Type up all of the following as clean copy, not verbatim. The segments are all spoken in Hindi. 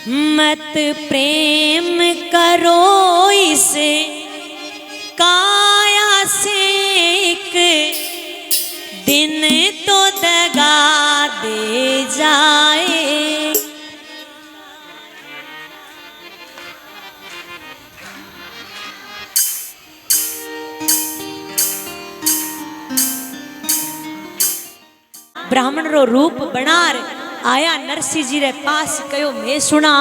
मत प्रेम करो इसे काया से, एक दिन तो दगा दे जाए। ब्राह्मण रो रूप बनार आया नरसिंह जी रे पास, कहो मैं सुना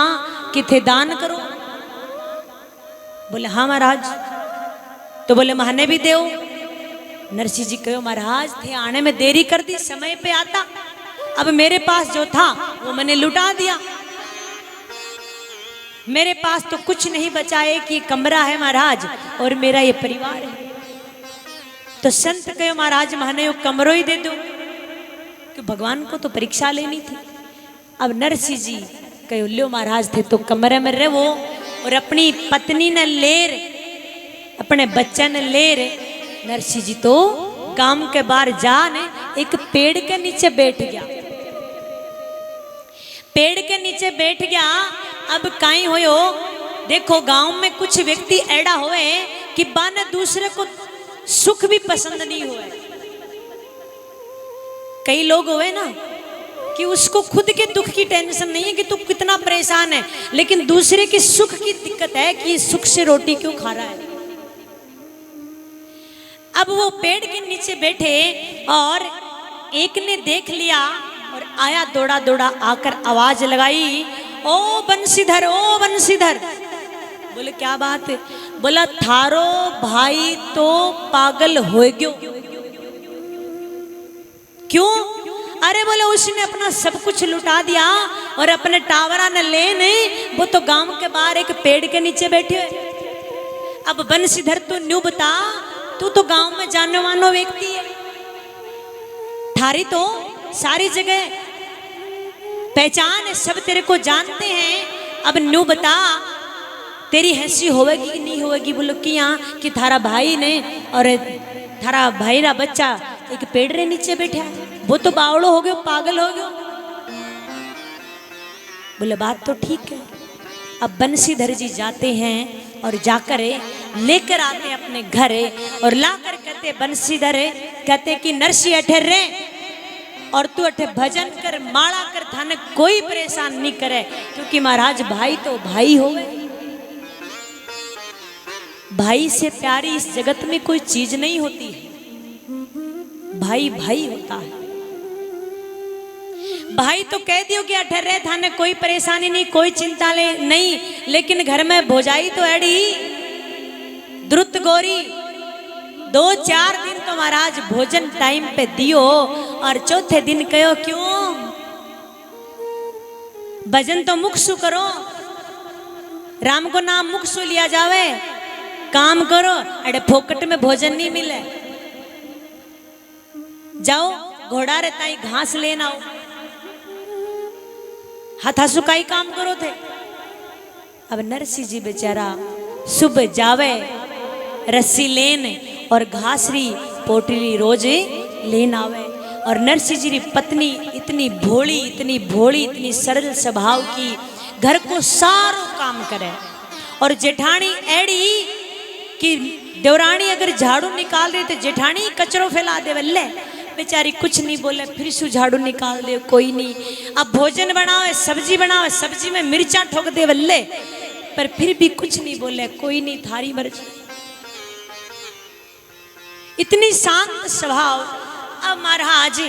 कि थे दान करो। बोले हाँ महाराज। तो बोले महने भी देओ। नरसिंह जी कहो महाराज थे आने में देरी कर दी, समय पे आता। अब मेरे पास जो था वो मैंने लुटा दिया, मेरे पास तो कुछ नहीं बचा है कि कमरा है महाराज और मेरा ये परिवार है। तो संत कहो महाराज महने कमरो ही दे दो, कि भगवान को तो परीक्षा लेनी थी। अब नरसिंह जी कहो लो महाराज थे तो कमरे में रहो और अपनी पत्नी ने लेर, अपने बच्चा ने लेर। नरसिंह जी तो गांव के बाहर जाने एक पेड़ के नीचे बैठ गया, पेड़ के नीचे बैठ गया। अब काई होयो, देखो गांव में कुछ व्यक्ति ऐड़ा होए कि बाने दूसरे को सुख भी पसंद नहीं हुए। कई लोग हुए ना कि उसको खुद के दुख की टेंशन नहीं है कि तू कितना परेशान है, लेकिन दूसरे के सुख की दिक्कत है कि सुख से रोटी क्यों खा रहा है। अब वो पेड़ के नीचे बैठे और एक ने देख लिया और आया दौड़ा दौड़ा आकर आवाज लगाई, ओ बंशीधर, ओ बंशीधर। बोले क्या बात है? बोला थारो भाई तो पागल हो गयो। क्यों? अरे बोले उसने अपना सब कुछ लुटा दिया और अपने टावरा ने ले नहीं, वो तो गांव के बाहर एक पेड़ के नीचे बैठे। अब बंशीधर तू न्यू बता, तू तो गांव में जाने वाला व्यक्ति है, थारी तो सारी जगह पहचान है, सब तेरे को जानते हैं। अब न्यू बता तेरी हंसी होवेगी कि नहीं होवेगी? बोलो कि यहाँ कि थारा भाई ने और थारा भाई रा बच्चा एक पेड़ रे नीचे बैठा है, वो तो बावड़ो हो गयो, पागल हो गयो। बोले बात तो ठीक है। अब बंशीधर जी जाते हैं और जाकर लेकर आते अपने घर और लाकर कहते बंशीधर, कहते कि नरसिंह अठे रे और तू अठे भजन कर, माला कर, थाने कोई परेशान नहीं करे, क्योंकि महाराज भाई तो भाई हो गए। भाई से प्यारी इस जगत में कोई चीज नहीं होती है, भाई भाई होता है। भाई तो कह दियो कि अठर रहे थाने कोई परेशानी नहीं, कोई चिंता ले नहीं, लेकिन घर में भोजाई तो एड़ी द्रुत गोरी 2-4 दिन तो महाराज भोजन टाइम पे दियो और चौथे दिन कहो क्यों भजन तो मुख सु करो, राम को नाम मुख सु लिया जावे, काम करो। अरे फोकट में भोजन नहीं मिले, जाओ घोड़ा रहता ही घास लेना हो, हाथासु का ही काम करो थे। अब नरसिंह जी बेचारा सुबह जावे रस्सी लेन और घासरी पोटली रोज लेन आवे। और नरसिंह जी की पत्नी इतनी भोली, इतनी भोली, इतनी सरल स्वभाव की, घर को सारो काम करे। और जेठानी एड़ी कि देवरानी अगर झाड़ू निकाल दे तो जेठानी कचरो फैला दे, वल्ले बेचारी कुछ नहीं बोले, फिर सु झाड़ू निकाल दे, कोई नहीं। अब भोजन बनाओ, सब्जी बनाओ, सब्जी में मिर्चा ठोक दे वल्ले, पर फिर भी कुछ नहीं बोले, कोई नहीं, थारी मर्जी। इतनी शांत स्वभाव। अब महाराज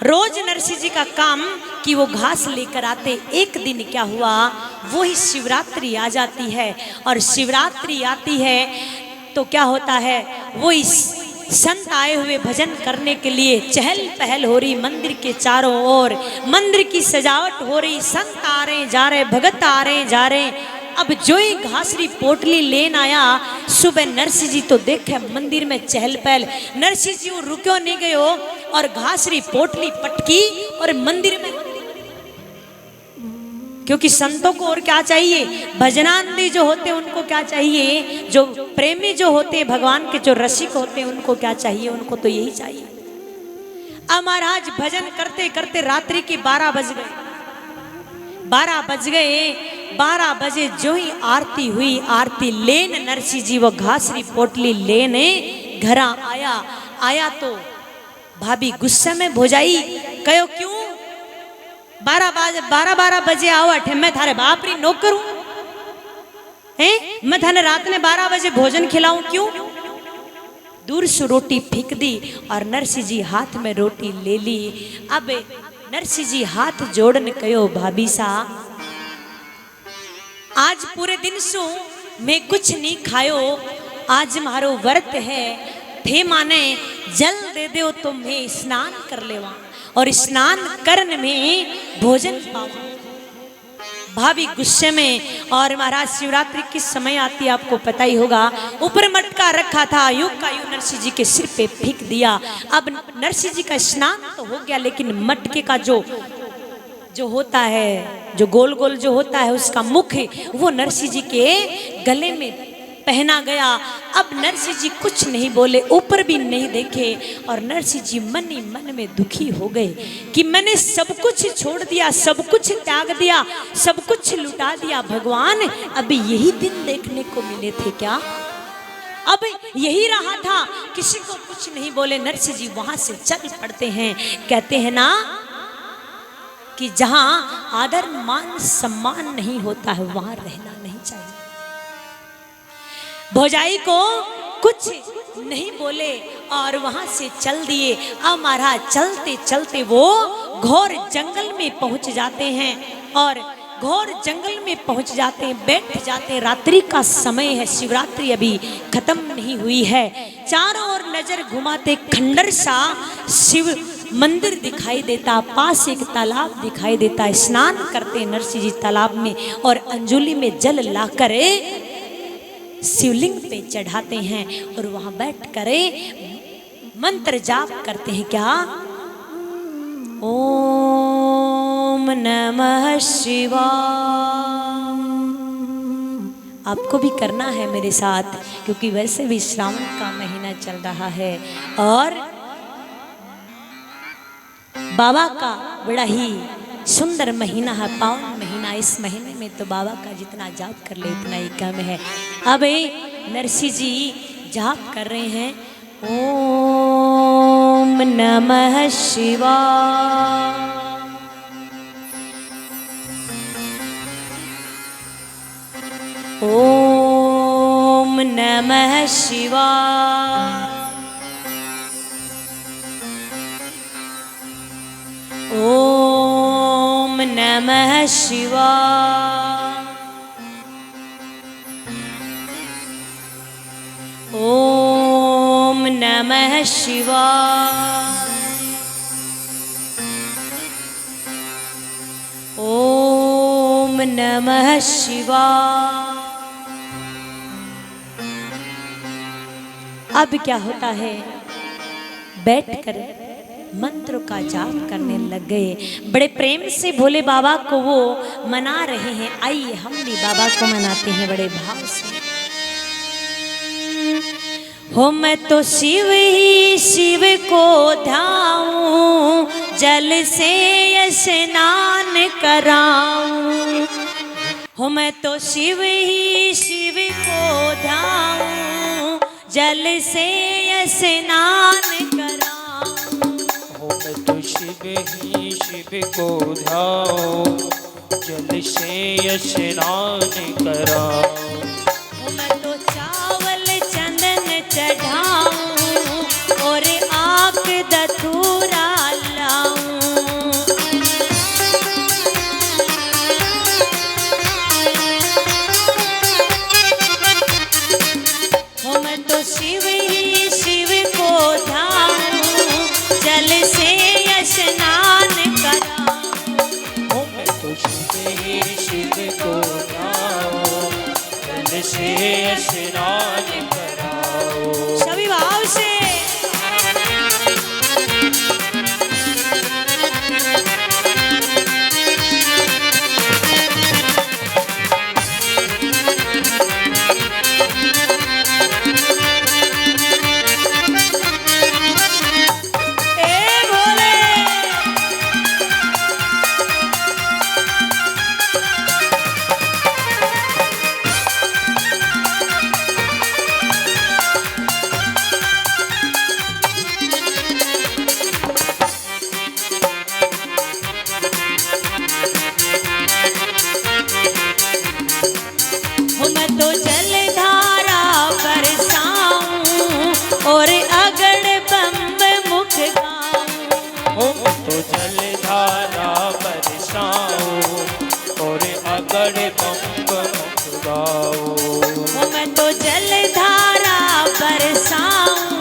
रोज नरसिंह जी का काम कि वो घास लेकर आते। एक दिन क्या हुआ, वो ही शिवरात्रि आ जाती है और शिवरात्रि आती है तो क्या होता है, वो इस संत आए हुए भजन करने के लिए चहल पहल हो रही मंदिर के चारों ओर, मंदिर की सजावट हो रही, संत आ रहे जा रहे, भगत आ रहे जा रहे। अब जो ही घासरी पोटली लेन आया सुबह, नरसिंह जी तो देखे मंदिर में चहल पहल, नरसिंह जी वो रुक्यो नहीं गयो और घासरी पोटली पटकी और मंदिर में, क्योंकि संतों को और क्या चाहिए, भजनानंदी जो होते हैं उनको क्या चाहिए, जो प्रेमी जो होते हैं भगवान के, जो रसिक होते हैं उनको क्या चाहिए, उनको तो यही चाहिए। अब महाराज भजन करते करते रात्रि के 12 बज गए। 12 बज गए। 12 बजे जो ही आरती हुई, आरती लेन नरसिंह जी वो घासरी पोटली लेने घर आया तो भाभी गुस्से में भोजाई कहो क्यों 12 बजे आओ अठे मैं थारे बाप री नौकर हूं हैं, मैं थाने रात ने 12 बजे भोजन खिलाऊं क्यों। दूर से रोटी फेंक दी और नरसिंह जी हाथ में रोटी ले ली। अब नरसिंह जी हाथ जोड़ने कहो भाभी सा आज पूरे दिन सु मैं कुछ नहीं खायो, आज मारो व्रत है, थे माने जल दे दो तो मैं स्नान कर लेवा और स्नान करने में भोजन पाऊं। भाभी गुस्से में, और महाराज शिवरात्रि किस समय आती है आपको पता ही होगा। ऊपर मटका रखा था, यूं का यूं नरसिंह जी के सिर पे फेंक दिया। अब नरसिंह जी का स्नान तो हो गया, लेकिन मटके का जो होता है, जो गोल गोल जो होता है उसका मुख वो नरसिंह जी के गले में पहना गया। अब नरसिंह जी कुछ नहीं बोले, ऊपर भी नहीं देखे और नरसिंह जी मन ही मन में दुखी हो गए कि मैंने सब कुछ छोड़ दिया, सब कुछ त्याग दिया, सब कुछ लुटा दिया। भगवान अभी यही दिन देखने को मिले थे क्या, अब यही रहा था। किसी को कुछ नहीं बोले, नरसिंह जी वहां से चल पड़ते हैं। कहते हैं ना कि जहां आदर मान सम्मान नहीं होता है वहां रहना नहीं चाहिए। भौजाई को कुछ नहीं बोले और वहां से चल दिए। अब महाराज चलते चलते वो घोर जंगल में पहुंच जाते हैं और घोर जंगल में पहुंच जाते हैं, बैठ जाते हैं। रात्रि का समय है, शिवरात्रि अभी खत्म नहीं हुई है। चारों ओर नजर घुमाते खंडर सा शिव मंदिर दिखाई देता, पास एक तालाब दिखाई देता। स्नान करते नरसिंह जी तालाब में और अंजुली में जल लाकर शिवलिंग पे चढ़ाते हैं और वहां बैठ कर मंत्र जाप करते हैं। क्या? ओम नमः शिवाय। आपको भी करना है मेरे साथ, क्योंकि वैसे भी श्रावण का महीना चल रहा है और बाबा का बड़ा ही सुंदर महीना है, पावन महीना। इस महीने में तो बाबा का जितना जाप कर ले उतना ही कम है। अब नरसिंह जी जाप कर रहे हैं। ओम नमः शिवाय। ओम नमः शिवाय। ओम नमः शिवाय। ओम नमः शिवाय। ओम नमः शिवाय। अब क्या होता है, बैठकर मंत्र का जाप करने लग गए। बड़े प्रेम से भोले बाबा को वो मना रहे हैं। आइए हम भी बाबा को मनाते हैं बड़े भाव से। हो मैं तो शिव ही शिव को ध्याऊं, जल से स्नान कराऊं। हो मैं तो शिव ही शिव को ध्याऊं, जल से स्नान कराऊं। हो मैं तो शिव ही शिव को ध्याऊं, जल से स्नान कराऊं। हो मैं तो चावल चंदन चढ़ाऊं और आक धतूरा लाऊं। हो मैं तो शिव ही शिव को ध्याऊं, जल से स्नान कराऊं। हो मैं तो शिव ही शिव को ध्याऊं, जल से स्नान कराऊं। सभी भाव से जलधारा बरसाऊं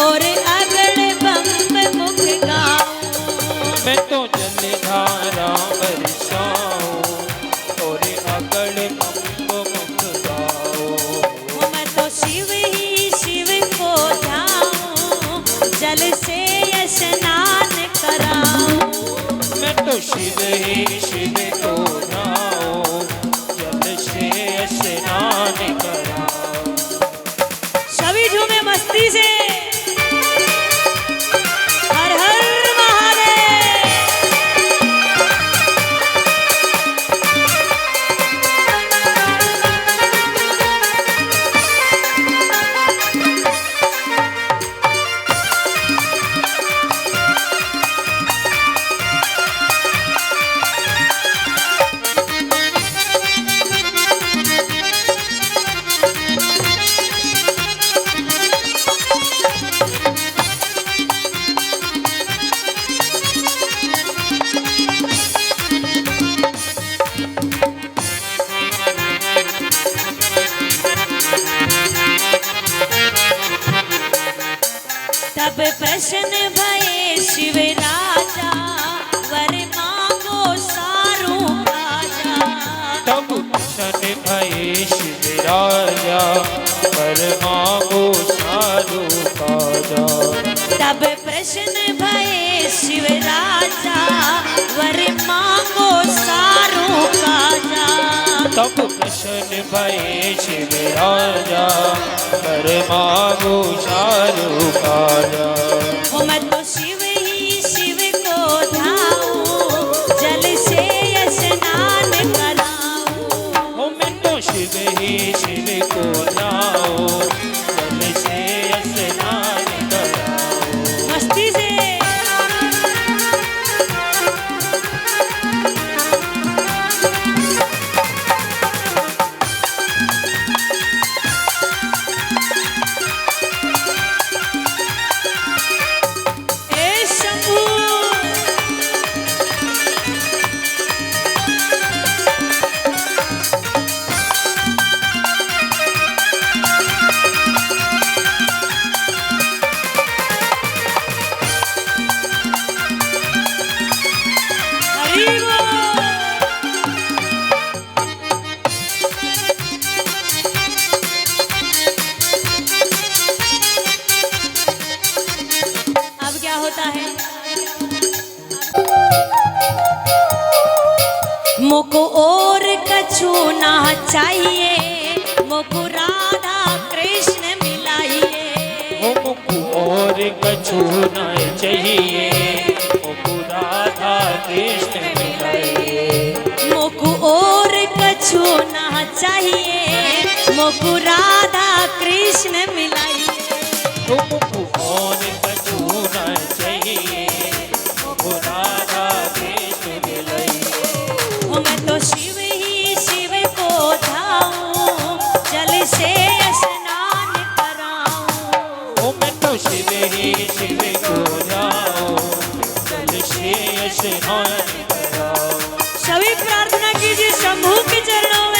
और अगल बम्ब मुख गाऊं। मैं तो जलधारा बरसाऊं और अगल बम्ब मुख गाऊं। मैं तो शिव ही शिव को ध्याऊं, जल से स्नान कराऊं। मैं तो शिव ही शिव को नाऊं, जल से स्नान कराऊं। सभी झूमे मस्ती से हर हर महादेव। तब प्रश्न भये शिव राजा, वर मांगो सारू राजा। तब प्रसन्न भये शिव राजा, वर मांगो सारू काजा। तब प्रश्न भये शिव राजा, वर मांगो सारू काजा। तब प्रसन्न भये शिव राजा, वर मांगो सारू काजा। ओ मैं तो शिव ही शिव को ध्याऊं, जल से स्नान कराऊं। ओ मैं तो शिव ही शिव को नाऊं, जल से स्नान कराऊं। मस्ती से ए शंभू। हरि बोल। अब क्या होता है? मोको और कछु ना चाहिए, मोको राधा कृष्ण मिलाइए। ओ मुझको और कछु न चाहिए, मुझको राधा कृष्ण मिलाइए। मोको और कछु ना चाहिए, मोको राधा कृष्ण मिलाइए। ओ मुझको और कछु न चाहिए, मुझको राधा कृष्ण मिलाइए। ओ मैं तो शिव ही शिव को ध्याऊं, जल से स्नान कराऊं। ओ मैं तो शिव ही शिव को जाऊं, जल से स्नान कराऊं। सभी प्रार्थना कीजिए शंभू के चरणों में।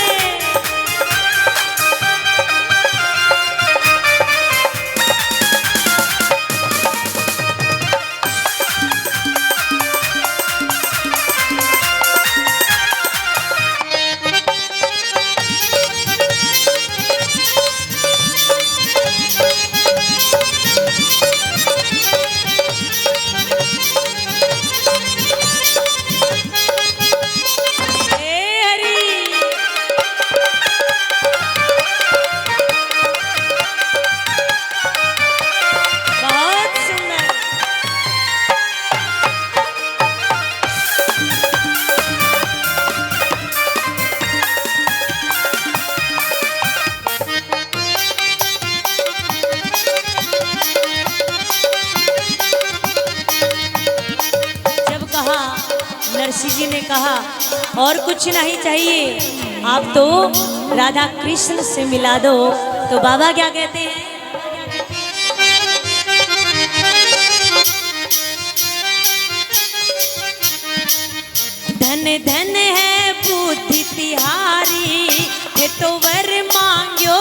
हे हरि। बहुत सुंदर। जब कहा नरसिंह जी ने कहा और कुछ नहीं चाहिए, आप तो राधा कृष्ण से मिला दो, तो बाबा क्या कहते हैं? धन धन है बुद्धि तिहारी, है तो वर मांग्यो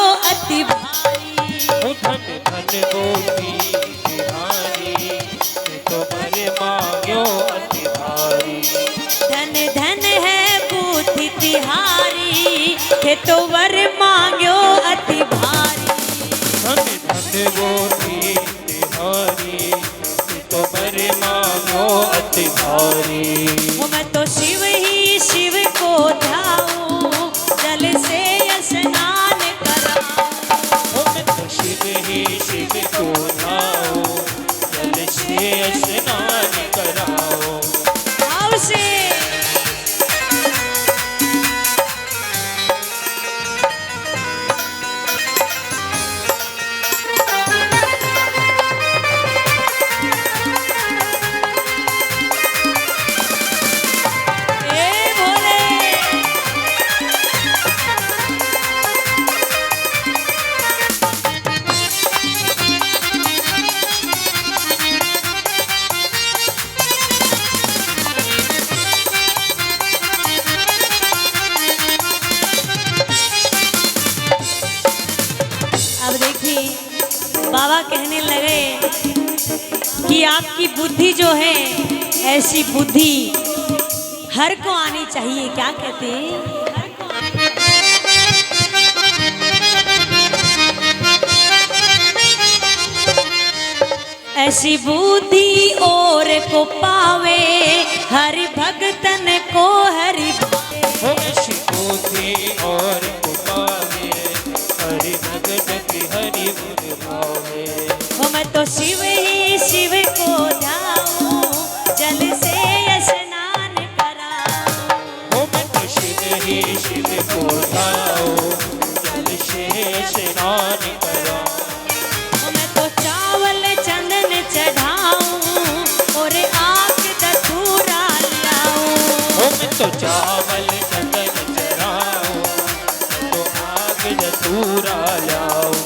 बाबा कहने लगे कि आपकी बुद्धि जो है ऐसी बुद्धि हर को आनी चाहिए। क्या कहते हैं? ऐसी बुद्धि और को पावे हरि भगतन को हरि हो ऐसी बुद्धि और को पावे हरि भगतन की हरि गुण पावे। हो मैं तो शिव ही शिव को ध्याऊं जल से स्नान कराऊं। हो मैं तो शिव ही शिव को ध्याऊं जल से स्नान कराऊं। हो मैं तो चावल चंदन चढ़ाऊं और आग धतूरा लाऊं। हो मैं तो चावल चंदन चढ़ाऊं तो आग धतूरा लाऊं।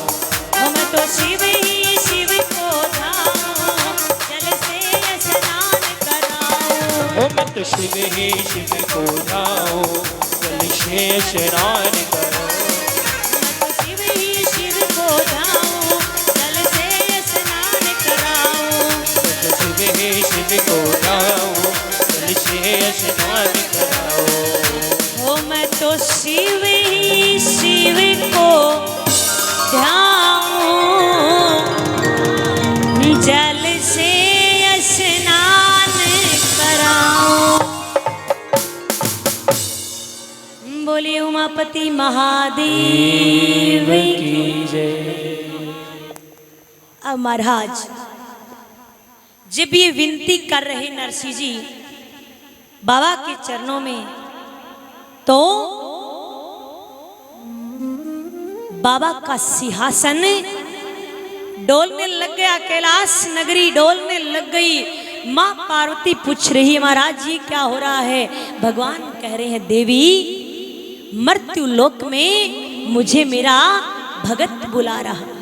हो मैं तो शिव ही शिव को ध्याऊं जल से स्नान कराऊं। हो मैं तो शिव ही शिव को ध्याऊं जल से स्नान कराऊं। मैं तो शिव ही शिव को ध्याऊं जल से स्नान कराऊं। तो शिव ही शिव को ध्याऊं जल से स्नान कराऊं। हो मैं तो शिव ही शिव को ध्याऊं जल से स्नान कराऊं। बोलिए उमापति महादेव की। अब महाराज जब ये विनती कर रहे नरसिंह जी बाबा के चरणों में, तो बाबा का सिंहासन डोलने लग गया, कैलाश नगरी डोलने लग गई। माँ पार्वती पूछ रही है महाराज जी क्या हो रहा है? भगवान कह रहे हैं देवी मृत्यु लोक में मुझे मेरा भगत बुला रहा है।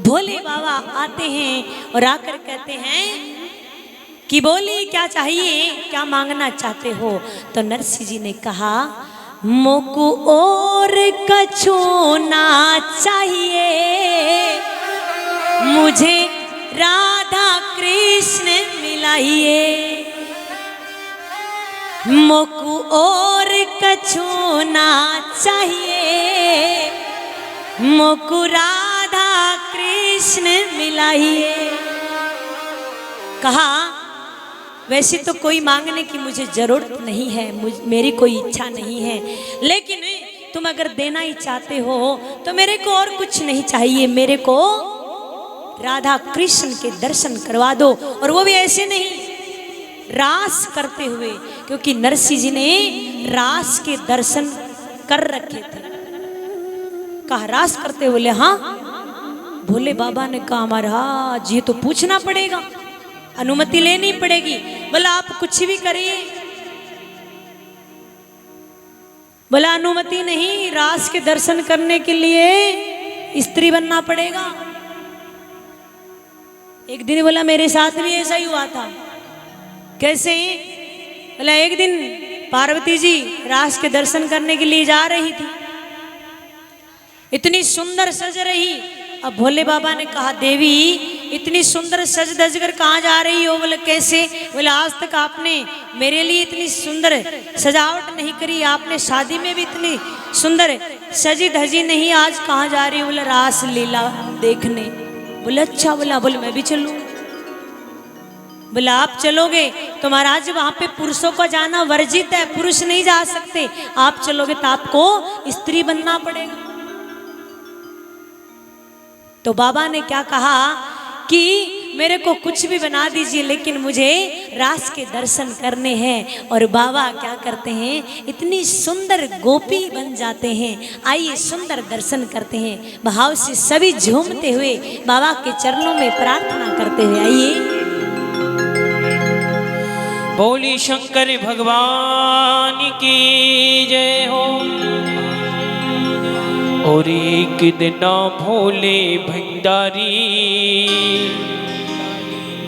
भोले बाबा आते हैं और आकर कहते हैं कि बोली क्या चाहिए, क्या मांगना चाहते हो? तो नरसिंह जी ने कहा मोकू और कछु ना चाहिए, मुझे राधा कृष्ण मिलाइए। मोकू और कछु ना चाहिए, मोकू राधा कृष्ण मिलाइए। कहा वैसे तो कोई मांगने की मुझे जरूरत नहीं है, मेरी कोई इच्छा नहीं है, लेकिन तुम अगर देना ही चाहते हो तो मेरे को और कुछ नहीं चाहिए, मेरे को राधा कृष्ण के दर्शन करवा दो। और वो भी ऐसे नहीं, रास करते हुए, क्योंकि नरसिंह जी ने रास के दर्शन कर रखे थे। कहा रास करते हुए? हाँ। भोले बाबा ने कहा महाराज ये तो पूछना पड़ेगा, अनुमति लेनी पड़ेगी। बोला आप कुछ भी करिए। बोला अनुमति नहीं, रास के दर्शन करने के लिए स्त्री बनना पड़ेगा। एक दिन बोला मेरे साथ भी ऐसा ही हुआ था। कैसे? बोला एक दिन पार्वती जी रास के दर्शन करने के लिए जा रही थी, इतनी सुंदर सज रही। अब भोले बाबा ने कहा देवी इतनी सुंदर सज धज कर कहाँ जा रही हो? बोले कैसे? बोले आज तक आपने मेरे लिए इतनी सुंदर सजावट नहीं करी, आपने शादी में भी इतनी सुंदर सजी धजी नहीं, आज कहाँ जा रही हो? बोले रास लीला देखने। बोले अच्छा। बोला बोले मैं भी चलूँ। बोला आप चलोगे तो महाराज वहां पे पुरुषों का जाना वर्जित है, पुरुष नहीं जा सकते, आप चलोगे तो आपको स्त्री बनना पड़ेगा। तो बाबा ने क्या कहा कि मेरे को कुछ भी बना दीजिए लेकिन मुझे रास के दर्शन करने हैं। और बाबा क्या करते हैं, इतनी सुंदर गोपी बन जाते हैं। आइए सुंदर दर्शन करते हैं, भाव से सभी झूमते हुए बाबा के चरणों में प्रार्थना करते हुए। आइए बोली शंकर भगवान की जय हो। और एक दिन भोले भंडारी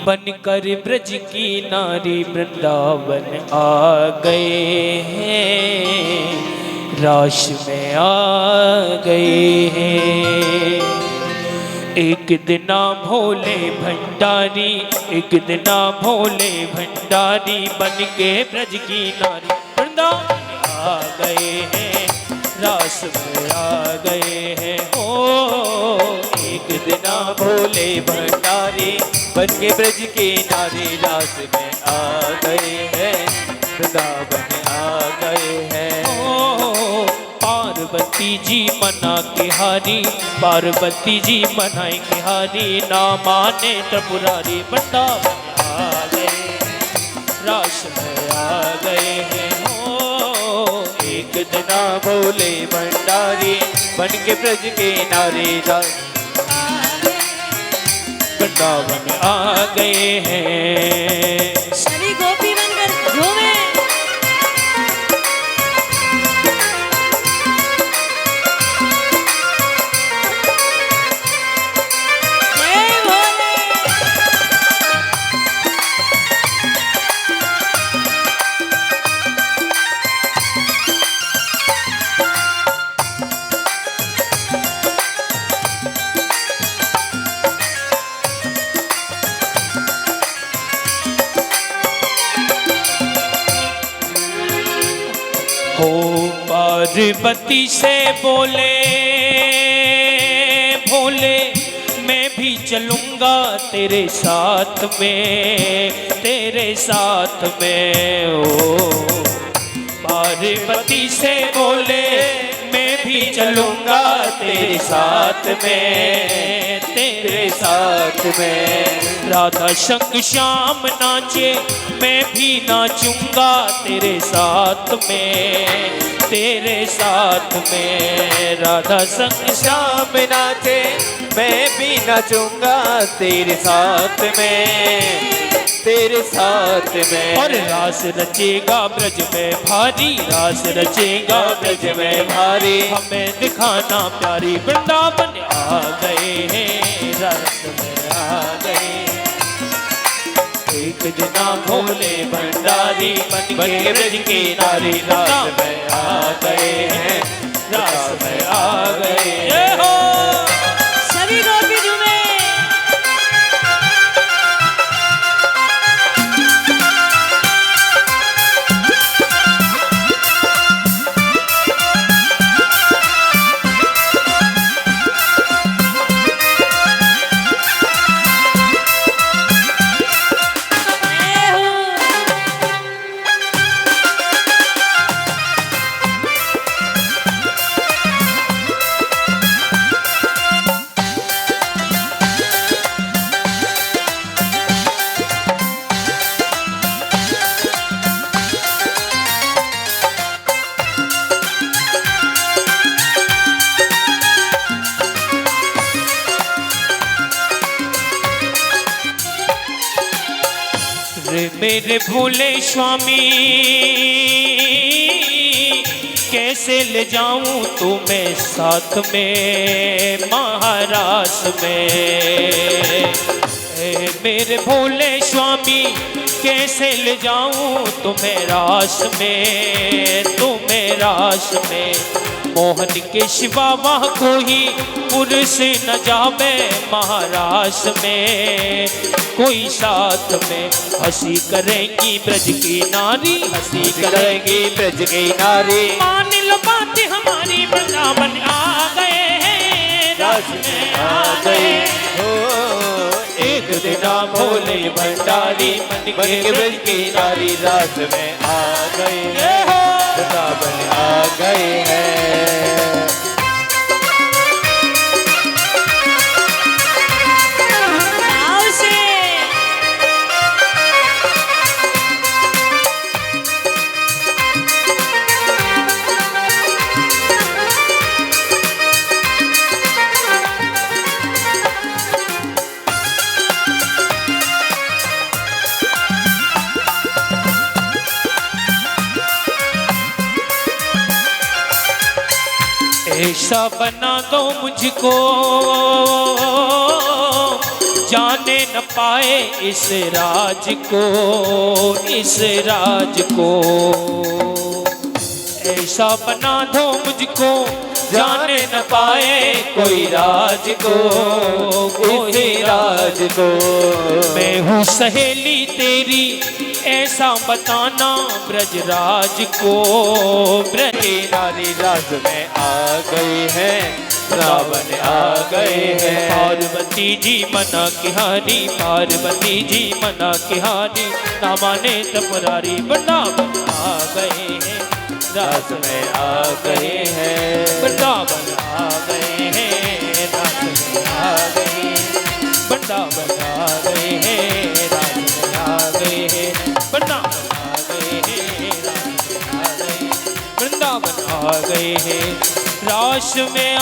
बनकर ब्रज की नारी वृंदावन आ गए हैं, रास में आ गए हैं। एक दिना भोले भंडारी, एक दिना भोले भंडारी बन के ब्रज की नारी वृंदावन आ गए हैं, रास में आ गए हैं। ओ एक दिना भोले भंडारी बन के ब्रज की नारी रास में आ गए हैं, वृंदावन आ गए हैं। ओ पार्वती जी मना के हारी, पार्वती जी मनाए के हारी, ना माने त्रिपुरारी वृंदावन आ गए, रास में आ गए हैं। हो एक दिना भोले भंडारी बन के ब्रज के नारी रास वृंदावन आ गए हैं। सभी गोपी बनकर झूमे। हो पार्वती से बोले भोले मैं भी चलूँगा तेरे साथ में, तेरे साथ में। ओ पार्वती से बोले मैं भी चलूँगा तेरे साथ में, तेरे साथ में। राधा संग श्याम नाचे मैं भी नाचूंगा तेरे साथ में, तेरे साथ में। राधा संग श्याम नाचे मैं भी नाचूंगा तेरे साथ में, तेरे साथ में। और रास रचेगा ब्रज में भारी, रास रचेगा ब्रज में भारी, हमें दिखाना प्यारी वृंदावन आ गए हैं, रास में आ गए। एक दिना भोले भंडारी बन के ब्रज की नारी रास में आ गए हैं, रास में आ गए हैं। सभी गोपी झूमे। मेरे भोले स्वामी कैसे ले जाऊं तुम्हें साथ में महाराष्ट्र में। मेरे भोले स्वामी कैसे ले जाऊं तुम्हें रास में, तुम्हें रास में। मोहन के शिवा वहाँ कोई पुरुष न जावे महाराष्ट्र में, कोई साथ में। हंसी करेंगी ब्रज की नारी, हंसी करेंगी ब्रज की नारी। मान लो बात हमारी वृंदावन आ गए हैं, रास में आ गए। एक दिना भोले भंडारी बन के ब्रज की नारी रास में आ गए, वृंदावन आ गए हैं। ऐसा बना दो मुझको जाने न पाए इस राज को, इस राज को। ऐसा बना दो मुझको जान न पाए कोई राज को, कोई राज को। मैं हूँ सहेली तेरी ऐसा बताना ब्रजराज को, ब्रज नारी राज में आ गई है, रावण आ गए हैं। पार्वती जी मना किहानी, पार्वती जी मना किहानी, ना माने तो मुरारी वृंदावन आ गए हैं, राज में आ गए हैं, वृंदावन आ गए हैं, राज में आ गए हैं, वृंदावन आ गए हैं, राज में आ गए हैं, वृंदावन आ गए हैं, राज में आ गए, वृंदावन आ गए हैं, रास में आ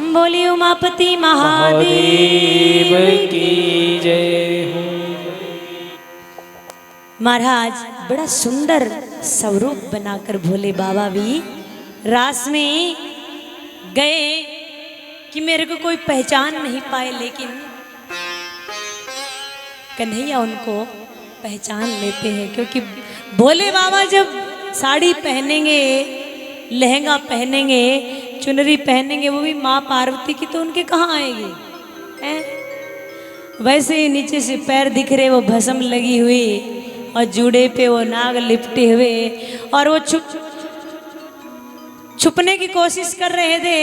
बोली उमापति महादेव की जय हो। महाराज बड़ा सुंदर स्वरूप बनाकर भोले बाबा भी रास में गए कि मेरे को कोई पहचान नहीं पाए, लेकिन कन्हैया उनको पहचान लेते हैं, क्योंकि भोले बाबा जब साड़ी पहनेंगे, लहंगा पहनेंगे, चुनरी पहनेंगे, वो भी माँ पार्वती की, तो उनके कहाँ आएगी हैं? वैसे ही नीचे से पैर दिख रहे, वो भस्म लगी हुई और जूड़े पे वो नाग लिपटे हुए, और वो छुपने की कोशिश कर रहे थे।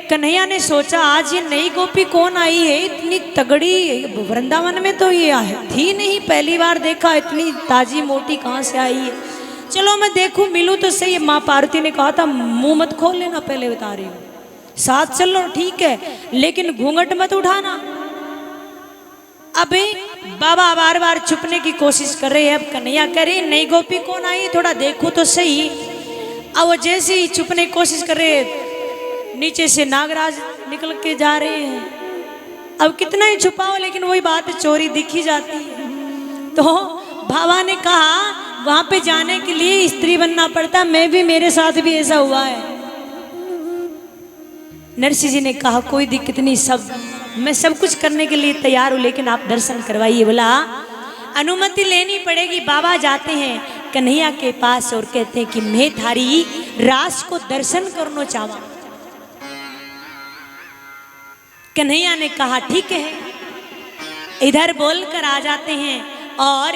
कन्हैया ने सोचा आज ये नई गोपी कौन आई है, इतनी तगड़ी, वृंदावन में तो ये थी नहीं, पहली बार देखा, इतनी ताजी मोटी कहाँ से आई है, चलो मैं देखूं मिलूं तो सही। माँ पार्वती ने कहा था मुंह मत खोल लेना, पहले बता रही हूँ, साथ चलो ठीक है, लेकिन घूंघट मत उठाना। अबे बाबा बार बार छुपने की कोशिश कर रहे हैं। अब कन्हैया कह रही नई गोपी कौन आई, थोड़ा देखो तो सही। अब वो जैसे ही छुपने की कोशिश कर रहे, नीचे से नागराज निकल के जा रहे हैं। अब कितना ही छुपाओ, लेकिन वही बात चोरी दिख ही जाती है। तो बाबा ने कहा वहां पे जाने के लिए स्त्री बनना पड़ता, मैं भी, मेरे साथ भी ऐसा हुआ है। नरसिंह जी ने कहा कोई दिक्कत नहीं, मैं सब कुछ करने के लिए तैयार हूं, लेकिन आप दर्शन करवाइए। बोला अनुमति लेनी पड़ेगी। बाबा जाते हैं कन्हैया के पास और कहते हैं कि मैं थारी रास को दर्शन करना चाहवा। कन्हैया ने कहा ठीक है, इधर बोलकर आ जाते हैं, और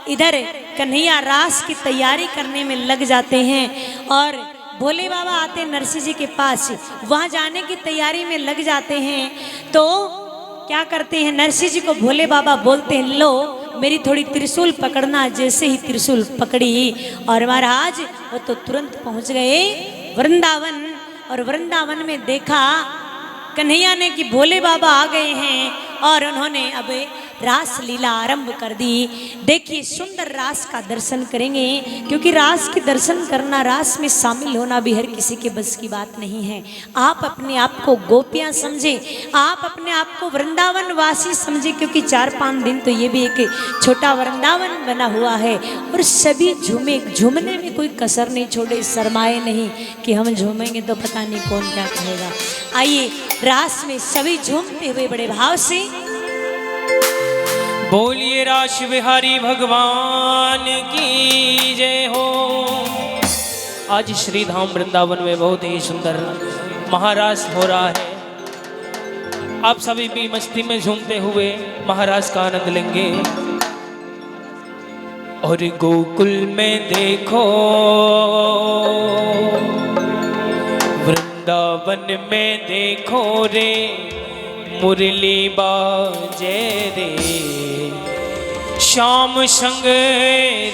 इधर कन्हैया रास की तैयारी करने में लग जाते हैं। और भोले बाबा आते हैं नरसिंह जी के पास, वहां जाने की तैयारी में लग जाते हैं। तो क्या करते हैं, नरसिंह जी को भोले बाबा बोलते हैं लो मेरी थोड़ी त्रिशूल पकड़ना। जैसे ही त्रिशूल पकड़ी और महाराज वो तो तुरंत पहुंच गए वृंदावन। और वृंदावन में देखा कन्हैया ने कि भोले बाबा आ गए हैं, और उन्होंने अब रास लीला आरंभ कर दी। देखिए सुंदर रास का दर्शन करेंगे, क्योंकि रास के दर्शन करना, रास में शामिल होना भी हर किसी के बस की बात नहीं है। आप अपने आप को गोपियां समझे, आप अपने आप को वृंदावन वासी समझे, क्योंकि 4-5 दिन तो ये भी एक छोटा वृंदावन बना हुआ है। और सभी झूमे, झूमने में कोई कसर नहीं छोड़े, शर्माए नहीं कि हम झूमेंगे तो पता नहीं कौन क्या कहेगा। आइए रास में सभी झूमते हुए बड़े भाव से बोलिए रास बिहारी भगवान की जय हो। आज श्री धाम वृंदावन में बहुत ही सुंदर महारास हो रहा है। आप सभी भी मस्ती में झूमते हुए महारास का आनंद लेंगे। और गोकुल में देखो, वृंदावन में देखो रे, मुरली बाजे रे, श्याम संग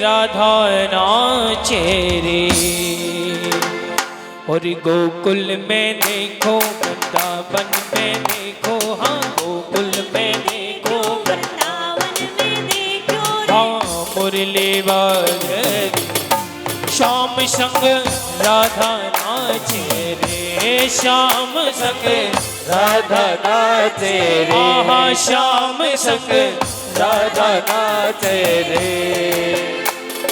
राधा नाचे रे। और गोकुल में देखो, वृंदावन में देखो, हाँ गोकुल में देखो, वृंदावन में देखो, हाँ मुरली बाजे रे, श्याम संग राधा नाचे रे, श्याम संग राधा नाचे रे, आहा श्याम संग राधा नाचे रे।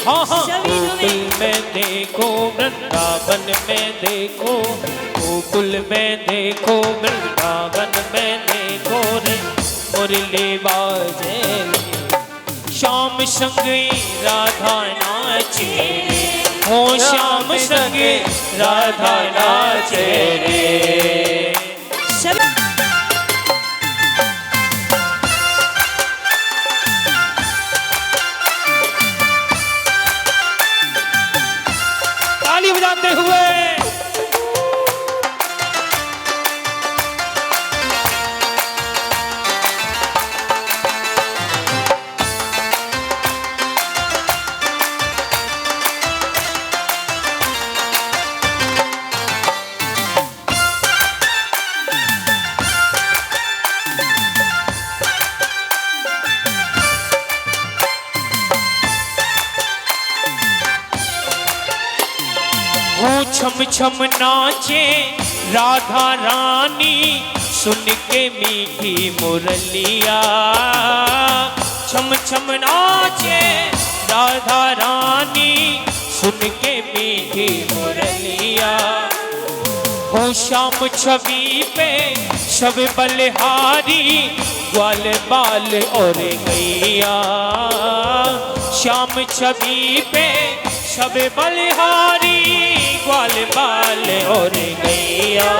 हाँ हाँ गोकुल में देखो, वृंदावन में देखो, गोकुल में देखो, वृंदावन में देखो रे, मुरली बाजे रे, श्याम संगे राधा नाचे रे, हो श्याम संगे राधा नाचे रे। सभी ताली बजाते हुए वो छम छम नाचे राधा रानी, सुन के मीठी मुरलिया। छम छम नाचे राधा रानी, सुन के मीठी मुरलिया। हो श्याम छवि पे शब बलिहारी, ग्वाल बाल और गैया। श्याम छवि पे शब बलिहारी, ग्वाल बाल और गैया।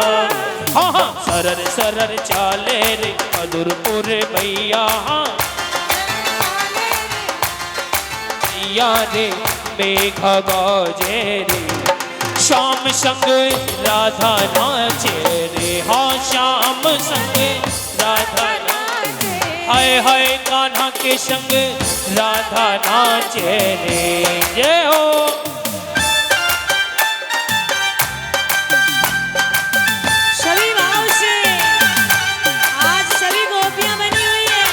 हाँ हाँ सरर सरर चाले रे मधुरपुर भैया। या रे मेघा गाजे रे, श्याम संग राधा नाचे रे। हाँ श्याम संग राधा नाचे, हाय हाय कान्हा के संग राधा नाचे रे। जय हो सभी भाव से आज सभी गोपियां बनी हुई है।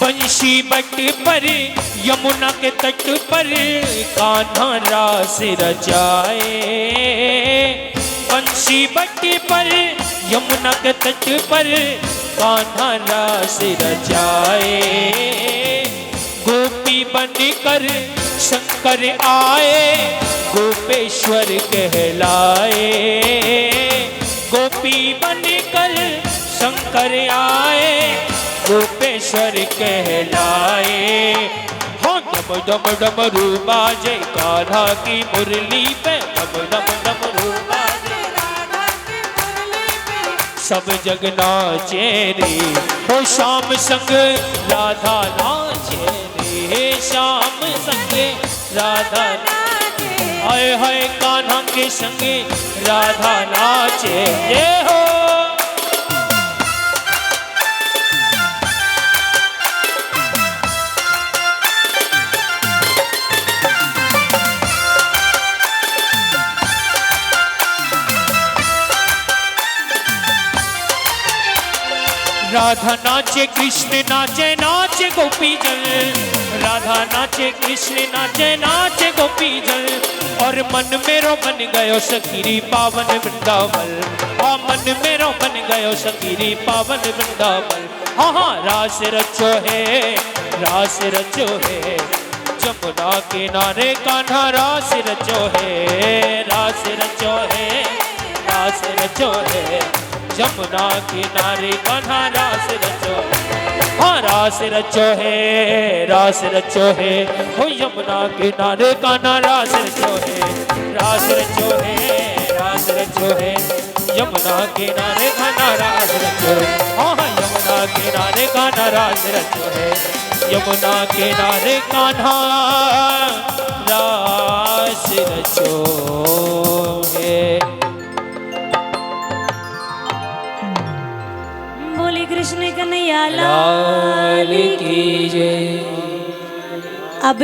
बंशी बट पर यमुना के तट पर, कान्हा रास रचाए। बंशी बट पर यमुना के तट पर, कान्हा रास रचाए। गोपी बनकर शंकर आए, गोपेश्वर कहलाए। गोपी बनकर शंकर आए, गोपेश्वर कहलाए। हाँ डम डम डमरू बाजे कान्हा की मुरली पे, डम डम डमरू बाजे राधा की मुरली पे। सब जग नाचे रे, हो श्याम संग राधा नाचे रे। श्याम संग राधा नाचे, हाय हाय कान्हा के संग राधा नाचे। ये हो राधा नाचे कृष्ण नाचे, नाचे गोपी जन। राधा नाचे कृष्ण नाचे, नाचे गोपी जन। और मन मेरो बन गयो सखीरी पावन वृंदावन। हाँ मन मेरो बन गयो सखीरी पावन वृंदावन। हाँ हाँ रास रचो है, रास रचो है, जमुना किनारे कान्हा रास रचो है। रास रचो है, रास रचो है, जमुना किनारे कान्हा रास रचो। हाँ रास रचो है, रास रचो है, हो यमुना किनारे कान्हा रास रचो है। रास रचो है, रास रचो है, यमुना किनारे कान्हा रास रचो है। हाँ यमुना किनारे कान्हा रास रचो है। यमुना किनारे कान्हा रास रचो है। कृष्ण कन्हैया लाल की जय। अब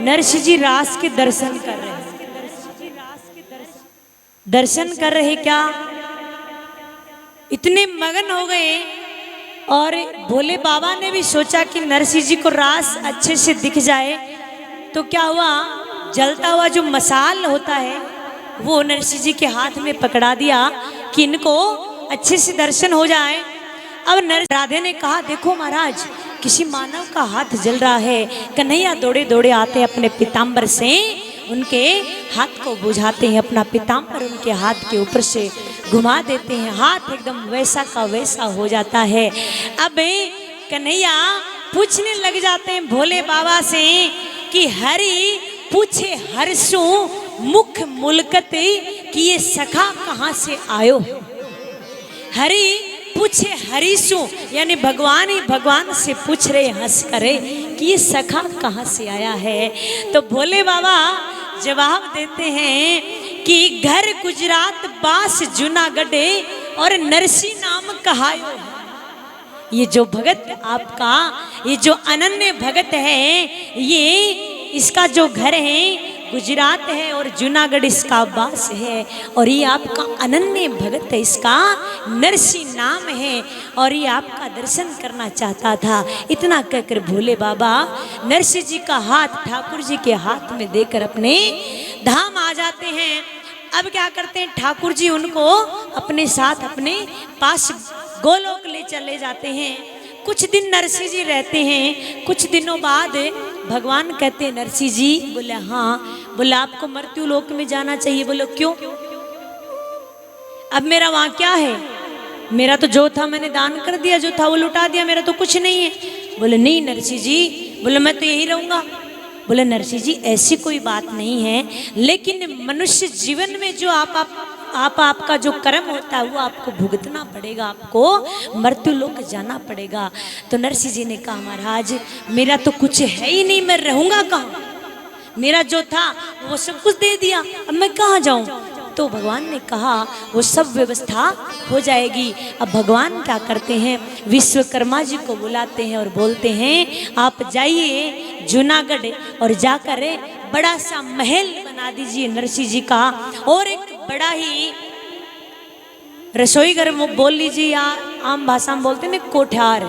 नरसिंह जी रास के दर्शन कर रहे हैं। दर्शन कर रहे क्या, इतने मगन हो गए। और भोले बाबा ने भी सोचा कि नरसिंह जी को रास अच्छे से दिख जाए, तो क्या हुआ, जलता हुआ जो मसाल होता है वो नरसिंह जी के हाथ में पकड़ा दिया कि इनको अच्छे से दर्शन हो जाए। अब राधे ने कहा, देखो महाराज, किसी मानव का हाथ जल रहा है। कन्हैया दौड़े दौड़े आते अपने पीताम्बर से उनके हाथ को बुझाते हैं, अपना पीताम्बर उनके हाथ के ऊपर से घुमा देते हैं, हाथ एकदम वैसा का वैसा हो जाता है। अब कन्हैया पूछने लग जाते हैं भोले बाबा से कि हरि पूछे हर्षु मुख मुलकत कि ये सखा कहाँ से आयो। हरि पूछे हरीशु, यानी भगवान ही भगवान से पूछ रहे हंस करे कि ये सखा कहाँ से आया है। तो भोले बाबा जवाब देते हैं कि घर गुजरात बास जूनागढ़ और नरसी नाम कहायो। ये जो भगत आपका, ये जो अनन्य भगत है, ये इसका जो घर है गुजरात है और जूनागढ़ इसका वास है, और ये आपका अनन्य भगत है, इसका नरसी नाम है, और ये आपका दर्शन करना चाहता था। इतना कहकर भोले बाबा नरसिंह जी का हाथ ठाकुर जी के हाथ में देकर अपने धाम आ जाते हैं। अब क्या करते हैं, ठाकुर जी उनको अपने साथ अपने पास गोलोक ले चले जाते हैं। कुछ दिन नरसिंह जी रहते हैं। कुछ दिनों बाद भगवान कहते हैं, नरसिंह जी, बोले हाँ। बोले आपको मृत्यु लोक में जाना चाहिए। बोले क्यों, अब मेरा वहां क्या है, मेरा तो जो था मैंने दान कर दिया, जो था वो लुटा दिया, मेरा तो कुछ नहीं है। बोले नहीं नरसिंह जी, बोले मैं तो यही रहूंगा। बोले नरसिंह जी ऐसी कोई बात नहीं है, लेकिन मनुष्य जीवन में जो आपका जो कर्म होता है वो आपको भुगतना पड़ेगा, आपको मृत्यु लोक जाना पड़ेगा। तो नरसिंह जी ने कहा, महाराज मेरा तो कुछ है ही नहीं, मैं रहूंगा कहाँ, मेरा जो था वो सब कुछ दे दिया, अब मैं कहाँ जाऊं। तो भगवान ने कहा वो सब व्यवस्था हो जाएगी। अब भगवान क्या करते हैं, विश्वकर्मा जी को बुलाते हैं और बोलते हैं आप जाइए जूनागढ़ और जाकर बड़ा सा महल बना दीजिए नरसिंह जी का, और एक बड़ा ही रसोई घर बोल लीजिए, या आम भाषा में बोलते हैं कोठार,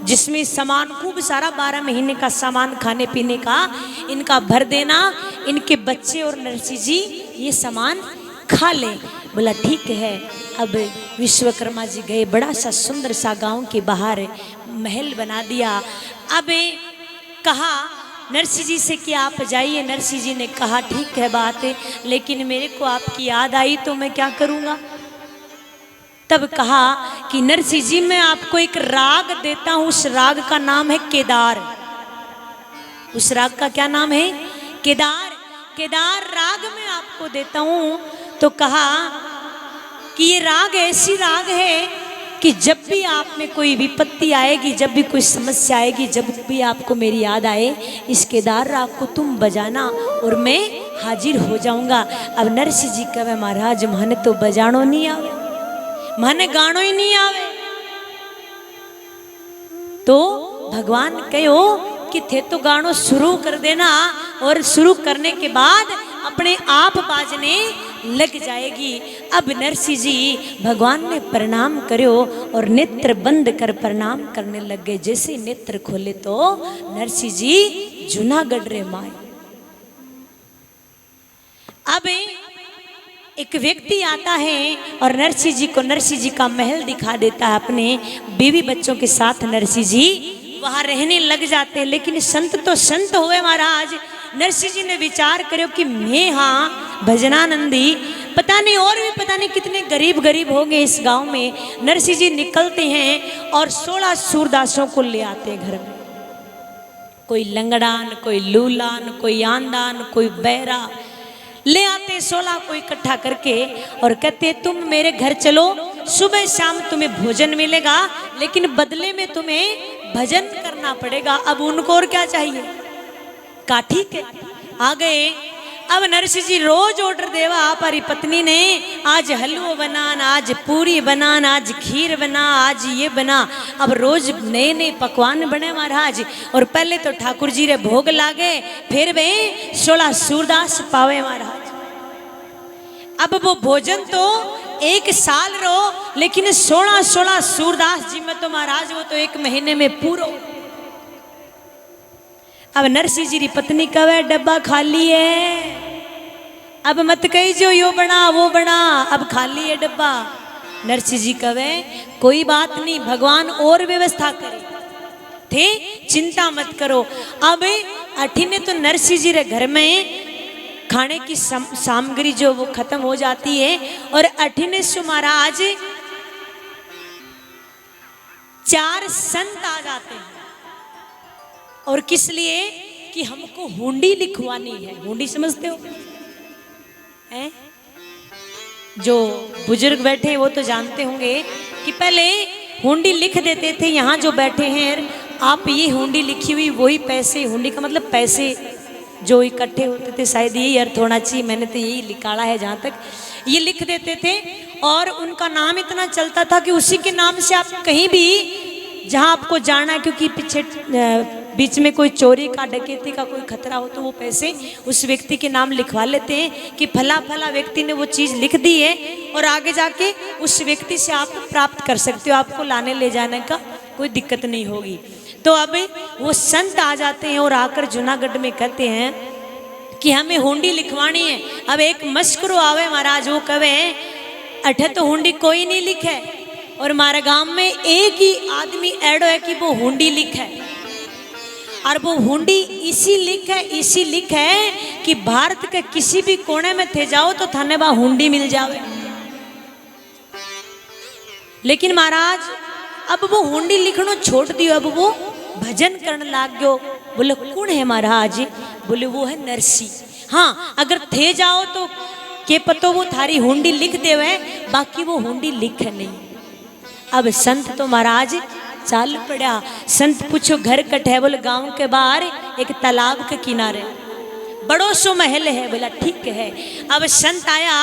जिसमें सामान खूब सारा 12 महीने का सामान खाने पीने का इनका भर देना, इनके बच्चे और नरसिंह जी ये सामान खा लें। बोला ठीक है। अब विश्वकर्मा जी गए, बड़ा सा सुंदर सा गांव के बाहर महल बना दिया। अब कहा नरसिंह जी से कि आप जाइए। नरसिंह जी ने कहा ठीक है बात है, लेकिन मेरे को आपकी याद आई तो मैं क्या करूँगा। तब कहा कि नरसिंह जी मैं आपको एक राग देता हूँ, उस राग का नाम है केदार। उस राग का क्या नाम है, केदार। केदार राग मैं आपको देता हूँ। तो कहा कि ये राग ऐसी राग है कि जब भी आप में कोई विपत्ति आएगी, जब भी कोई समस्या आएगी, जब भी आपको मेरी याद आए, इस केदार राग को तुम बजाना और मैं हाजिर हो जाऊंगा। अब नरसिंह जी कहे महाराज माने तो बजानो नहीं आवे, माने गानो ही नहीं आवे। तो भगवान कहो कि थे तो गानो शुरू कर देना, और शुरू करने के बाद अपने आप बाजने लग जाएगी। अब नरसिंह जी भगवान ने प्रणाम करो और नेत्र बंद कर प्रणाम करने लग गए। जैसे नेत्र खोले तो नरसिंह जी जूनागढ़ रे माए। अब एक व्यक्ति आता है और नरसिंह जी को नरसिंह जी का महल दिखा देता है। अपने बीवी बच्चों के साथ नरसिंह जी वहां रहने लग जाते हैं। लेकिन संत तो संत हुए महाराज। नरसिंह जी ने विचार करो कि मैं हाँ भजनानंदी, पता नहीं और भी पता नहीं कितने गरीब होंगे इस गांव में। नरसिंह जी निकलते हैं और 16 सूरदासों को ले आते हैं घर में। कोई लंगड़ान, कोई लूलान, कोई आंदान, कोई बैरा ले आते 16 को इकट्ठा करके और कहते तुम मेरे घर चलो, सुबह शाम तुम्हें भोजन मिलेगा, लेकिन बदले में तुम्हें भजन करना पड़ेगा। अब उनको और क्या चाहिए, का ठीक है आ गए। अब नरसिंह जी रोज ऑर्डर देवा हमारी पत्नी ने, आज हलवा बनान, आज पूरी बनान, आज खीर बना, आज ये बना। अब रोज नए नए पकवान बने महाराज। और पहले तो ठाकुर जी रे भोग लागे, फिर वे 16 सूरदास पावे महाराज। अब वो भोजन तो 1 साल रो, लेकिन 16 सूरदास जी में तो महाराज वो तो 1 महीने में पूरो। अब नरसिंह जी री पत्नी कवे डब्बा खाली है, अब मत कही जो यो बना वो बना, अब खाली है डब्बा। नरसिंह जी कवे कोई बात नहीं, भगवान और व्यवस्था करे थे, चिंता मत करो। अब अठीने तो नरसिंह जी रे घर में खाने की सामग्री जो वो खत्म हो जाती है, और अठीने सु महाराज 4 संत आ जाते हैं। और किस लिए? कि हमको हुंडी लिखवानी है। हुंडी समझते हो? हैं? जो बुजुर्ग बैठे हैं वो तो जानते होंगे कि पहले हुंडी लिख देते थे। यहाँ जो बैठे हैं आप, ये हुंडी लिखी हुई वही पैसे, हुंडी का मतलब पैसे जो इकट्ठे होते थे, शायद यही अर्थ होना चाहिए, मैंने तो यही निकाला है जहाँ तक, ये लिख देते थे। और उनका नाम इतना चलता था कि उसी के नाम से आप कहीं भी जहाँ आपको जाना है, क्योंकि पीछे बीच में कोई चोरी का, डकैती का कोई खतरा हो तो वो पैसे उस व्यक्ति के नाम लिखवा लेते हैं कि फला फला व्यक्ति ने वो चीज़ लिख दी है, और आगे जाके उस व्यक्ति से आप प्राप्त कर सकते हो, आपको लाने ले जाने का कोई दिक्कत नहीं होगी। तो अब वो संत आ जाते हैं और आकर जूनागढ़ में कहते हैं कि हमें हुंडी लिखवानी है। अब एक मस्करो आवे महाराज, वो कवे अठे तो हुंडी कोई नहीं लिखे, और हमारे गांव में एक ही आदमी एडो है कि वो हुंडी लिखे, और वो हुंडी इसी लिख है कि भारत के किसी भी कोने में थे जाओ तो थाने वहां हुंडी मिल जावे। लेकिन महाराज अब वो हुंडी लिखनो छोड़ दियो, अब वो भजन करने लाग गयो। बोले कौन है महाराज? बोले वो है नरसी। हाँ, अगर थे जाओ तो के पतो वो थारी हुंडी लिख देवे, बाकी वो हुंडी लिखे नहीं। अब संत तो महाराज चाल पड़ा। संत पूछो घर कट है? बोले गांव के बाहर एक तालाब के किनारे बड़ो सो महल है। बोला ठीक है। अब संत आया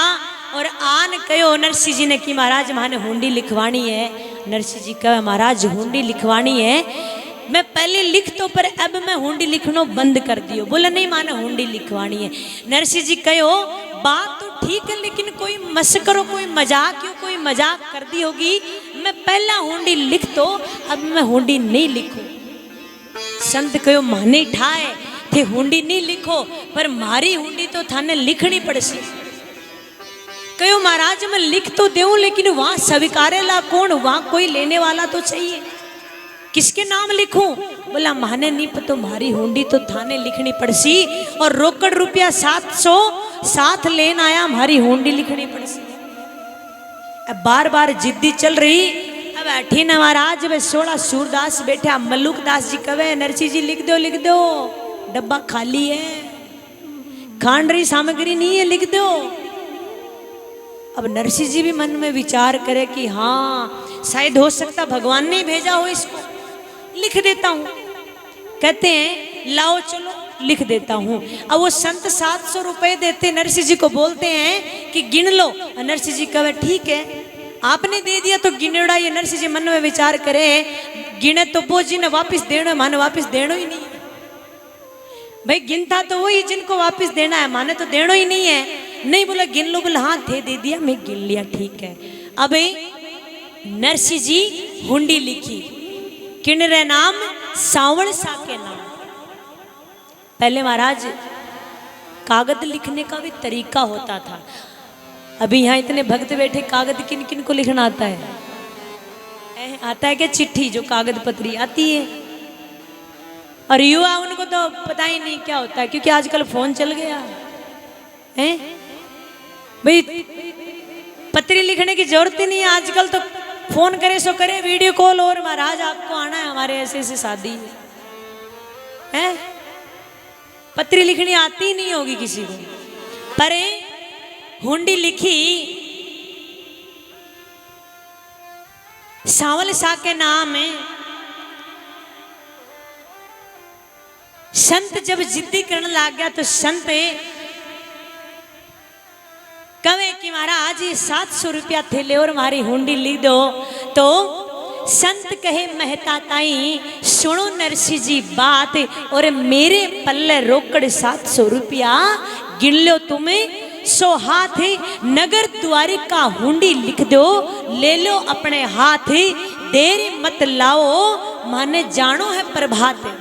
और आन कहो नरसिंह जी ने कि महाराज माने हुंडी लिखवानी है। नरसिंह जी कहे महाराज हुंडी लिखवानी है, मैं पहले लिख तो पर अब मैं हुंडी लिखनो बंद कर दियो। बोला नहीं माने हुंडी लिखवानी है। नरसिंह जी कहो बात तो ठीक है, लेकिन कोई मस्करो, कोई मजाक क्यों, कोई मजाक कर दी होगी। मैं पहला हुंडी लिख तो अब मैं हुंडी नहीं लिखूं। संत कहो माने ठाए थे हुंडी नहीं लिखो, पर मारी हुंडी तो थाने लिखनी पड़सी। कहो महाराज मैं लिख तो देऊं, लेकिन वहां स्वीकारेला कौन? वहां कोई लेने वाला तो चाहिए, किसके नाम लिखूं? बोला माने नहीं पतो, मारी हुंडी तो थाने लिखनी पड़सी, और रोकड़ रुपया 700 साथ लेना आया, हमारी हुंडी लिखनी पड़सी। अब बार बार जिद्दी चल रही। अब अठी न महाराज वे 16 सूरदास बैठा। मल्लुक दास जी कवे नरसिंह जी लिख दो, डब्बा खाली है, खान रही सामग्री नहीं है, लिख दो। अब नरसिंह जी भी मन में विचार करे कि हाँ शायद हो सकता भगवान ने भेजा हो इसको, लिख देता हूँ। कहते हैं लाओ चलो लिख देता हूँ। अब वो संत 700 रुपए देते, नरसिंह जी को बोलते हैं कि गिन लो। नरसिंह जी कहे ठीक है, आपने दे दिया तो गिनेड़ा। ये नरसिंह जी मन में विचार करे गिने तो वो जी ने वापिस देना, माने वापिस देना ही नहीं है। भाई गिनता तो वही जिनको वापिस देना है, माने तो देना ही नहीं है। नहीं बोला गिन लो, बोला हाँ थे दे दिया, मैं गिन लिया, ठीक है। अब नरसिंह जी हुंडी लिखी, किन रे नाम? सावण सा के नाम। पहले महाराज कागज लिखने का भी तरीका होता था। अभी यहाँ इतने भक्त बैठे, कागज किन किन को लिखना आता है? आता है क्या? चिट्ठी जो कागज पत्री आती है। और युवा उनको तो पता ही नहीं क्या होता है, क्योंकि आजकल फोन चल गया है। भाई पत्री लिखने की जरूरत ही नहीं है, आजकल तो फोन करे सो करे, वीडियो कॉल, और महाराज आपको आना है, हमारे ऐसे ऐसे शादी है। पत्री लिखनी आती ही नहीं होगी किसी को। पर हुंडी लिखी सावल सा के नाम है। संत जब जिद्दी करने लग गया तो संत कहे कि महाराज 700 रुपया थे ले और हमारी हुंडी लिख दो। तो संत कहे मेहता ताई सुनो नरसिंह जी बात, और मेरे पल्ले रोकड़ 700 रुपया गिन लो तुम्हें, सो हाथ नगर द्वारे का हुंडी लिख दो, ले लो अपने हाथ, देर मत लाओ माने जानो है प्रभात।